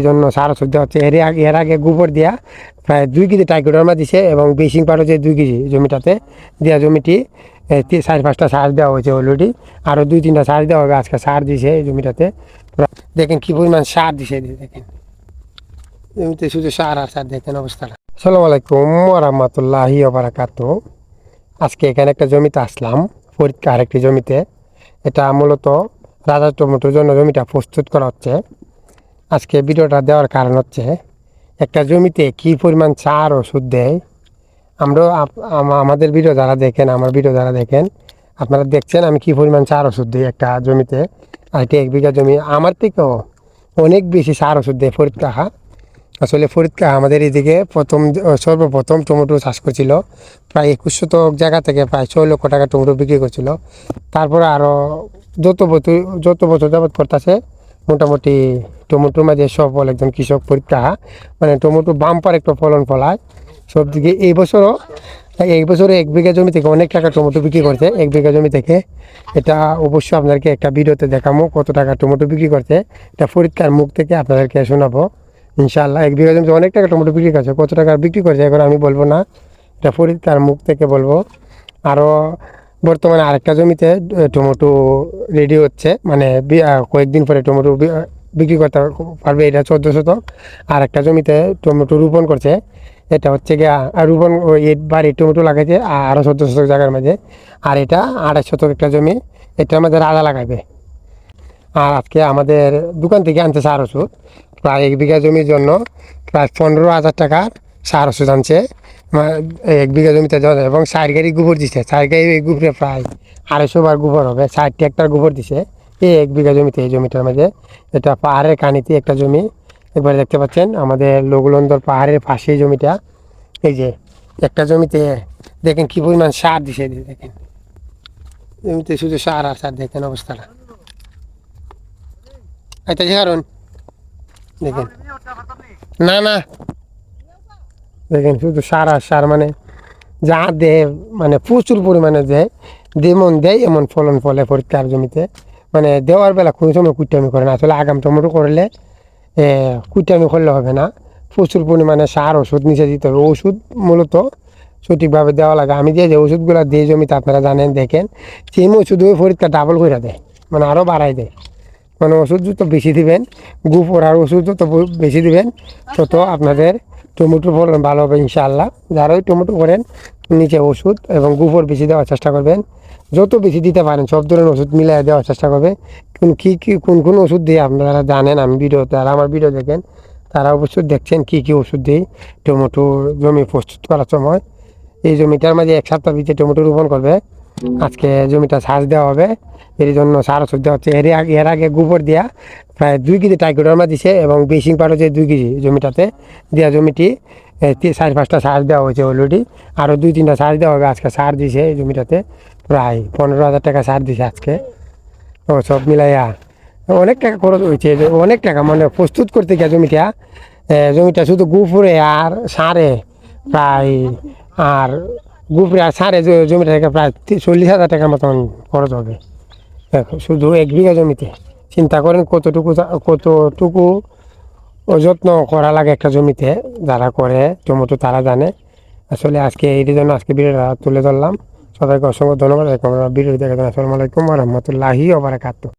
এই জন্য সার ওষুধ দেওয়া হচ্ছে। এর আগে গোবর দেওয়া প্রায় 2 কেজি ট্রাইকোডার্মা দিছে এবং বেসিং পাউডার যে 2 কেজি জমিটাতে দেওয়া জমিটি 4-5টা সার দেওয়া হয়েছে অলরেডি। আরও 2-3টা সার দেওয়া হবে। আজকে সার দিছে এই জমিটাতে। দেখেন কি পরিমাণ সার দিছে, দেখেন জমিতে শুধু সার আর সার। দেখেন অবস্থাটা। আসসালামু আলাইকুম ওয়া রাহমাতুল্লাহি ওয়া বারাকাতুহু। আজকে এখানে একটা জমিতে আসলাম, ফরিদকে আরেকটি জমিতে। এটা মূলত রাজা টমেটোর জন্য জমিটা প্রস্তুত করা হচ্ছে। আজকে ভিডিওটা দেওয়ার কারণ হচ্ছে একটা জমিতে কী পরিমাণ সার ওষুধ দেয়। আমরা আমাদের ভিডিও যারা দেখেন, আমার ভিডিও যারা দেখেন, আপনারা দেখছেন আমি কী পরিমাণ সার ওষুধ দিই একটা জমিতে। আর এটি 1 বিঘা জমি, আমার থেকেও অনেক বেশি সার ওষুধ দেয় ফরিদ কাহা। আসলে ফরিদ কাহা আমাদের এইদিকে সর্বপ্রথম টমেটো চাষ করছিল। প্রায় 21 শতক জায়গা থেকে প্রায় 6 লক্ষ টাকা টমেটো বিক্রি করছিল। তারপরে আরও যত বছর যাবৎ করতেছে মোটামুটি টমেটোর মাঝে সফল একজন কৃষক ফরিদ কাহা। মানে টমেটো বাম্পার একটা ফলন ফলায় সব দিকে। এই বছরে 1 বিঘা জমি থেকে অনেক টাকা টমেটো বিক্রি করছে। 1 বিঘা জমি থেকে এটা অবশ্যই আপনাদেরকে একটা ভিডিওতে দেখাবো কত টাকা টমেটো বিক্রি করছে। এটা ফরিদ কাহার মুখ থেকে আপনাদেরকে শোনাবো ইনশাআল্লাহ। 1 বিঘা জমিতে অনেক টাকা টমেটো বিক্রি করছে, কত টাকা বিক্রি করছে এখন আমি বলবো না, এটা ফরিদ কাহার মুখ থেকে বলবো। আরও বর্তমানে আরেকটা জমিতে টমেটো রেডি হচ্ছে, মানে কয়েকদিন পরে টমেটো বিক্রি করতে পারবে। এটা 14 শতক। আর একটা জমিতে টমেটো রোপণ করছে। এটা হচ্ছে গিয়ে রোপণ বাড়ি টমেটো লাগাইছে আরও 14 শতক জায়গার মাঝে। আর এটা 28 শতক একটা জমি, এটার মধ্যে রাজা লাগাবে। আর আজকে আমাদের দোকান থেকে আনছে সার ওষুধ প্রায় 1 বিঘা জমির জন্য প্রায় 15,000 টাকার সার ওষুধ আনছে 1 বিঘা জমিতে। এবং 4 গাড়ি গোবর দিছে। 4 গাড়ি এই গোবরে প্রায় 250 বার গোবর হবে। 60 ট্রাক্টর গোবর দিছে এই 1 বিঘা জমিতে, এই জমিটার মাঝে। এটা পাহাড়ের কানিতে একটা জমি, একবার দেখতে পাচ্ছেন আমাদের লঘুলন্দর পাহাড়ের পাশেই জমিটা। এই যে একটা জমিতে দেখেন কি পরিমাণ সার দিছে, দেখেন জমিতে শুধু সার আর সার। দেখেন অবস্থাটা। এটা যে কারণ দেখেন, না দেখেন শুধু সার আর সার। মানে যা দেয় মানে প্রচুর পরিমাণে দেয়, যেমন দেয় এমন ফলন ফলে পরীক্ষার জমিতে। মানে দেওয়ার বেলা কোনো সময় কুইটামি করে না। আসলে আগাম টমেটো করলে কুইটামি করলে হবে না, প্রচুর পরিমাণে সার ওষুধ নিচে দিতে হবে। ওষুধ মূলত সঠিকভাবে দেওয়া লাগে। আমি যে ওষুধগুলো দিই জমিতে আপনারা জানেন, দেখেন সেম ওষুধ ওই পরীক্ষা ডাবল করে দেয়, মানে আরও বাড়াই দেয়। মানে ওষুধ যত বেশি দিবেন, গোবর আর ওষুধ যত বেশি দিবেন তত আপনাদের টমেটোর ফলন ভালো হবে ইনশাআল্লাহ। যারাই টমেটো করেন নিচে ওষুধ এবং গোবর বেশি দেওয়ার চেষ্টা করবেন। যত বেশি দিতে পারেন সব ধরনের ওষুধ মিলিয়ে দেওয়ার চেষ্টা করবে। কোন ওষুধ দিয়ে আপনারা জানেন, আমি ভিডিওতে আর আমার ভিডিও দেখেন তারা অবশ্যই দেখছেন কী ওষুধ দিই টমেটো জমি প্রস্তুত করার সময়। এই জমিটার মাঝে 1 সপ্তাহ ভিতরে টমেটো রোপণ করবে। আজকে জমিটা সার দেওয়া হবে, এর জন্য সার ওষুধ দেওয়া হচ্ছে। এর আগে গোবর দেওয়া প্রায় 2 কেজি ট্রাইকোডার্মা দিছে এবং বেসিং পাউডার যে 2 কেজি জমিটাতে দেওয়া জমিটি 4-5টা সার দেওয়া হয়েছে অলরেডি। আরও 2-3টা সার দেওয়া হবে। আজকে সার দিছে এই জমিটাতে প্রায় 15,000 টাকা সার দিছে আজকে। ও সব মিলাইয়া অনেক টাকা খরচ হয়েছে, অনেক টাকা। মানে প্রস্তুত করতে গিয়ে জমিটা শুধু গোবরে আর সারে প্রায়, আর গোবরে আর সারে জমিটা থেকে প্রায় 40,000 টাকার মতন খরচ হবে শুধু 1 বিঘা জমিতে। চিন্তা করেন কতটুকু যত্ন করা লাগে একটা জমিতে। যারা করে টমেটো তারা জানে। আসলে আজকে এই জন্য আজকে ভিডিওটা তুলে ধরলাম। সবাইকে অসংখ্য ধন্যবাদ। ভিডিও দেখার জন্য। আসসালামু আলাইকুম ওয়া রাহমাতুল্লাহি ওয়া বারাকাতুহু।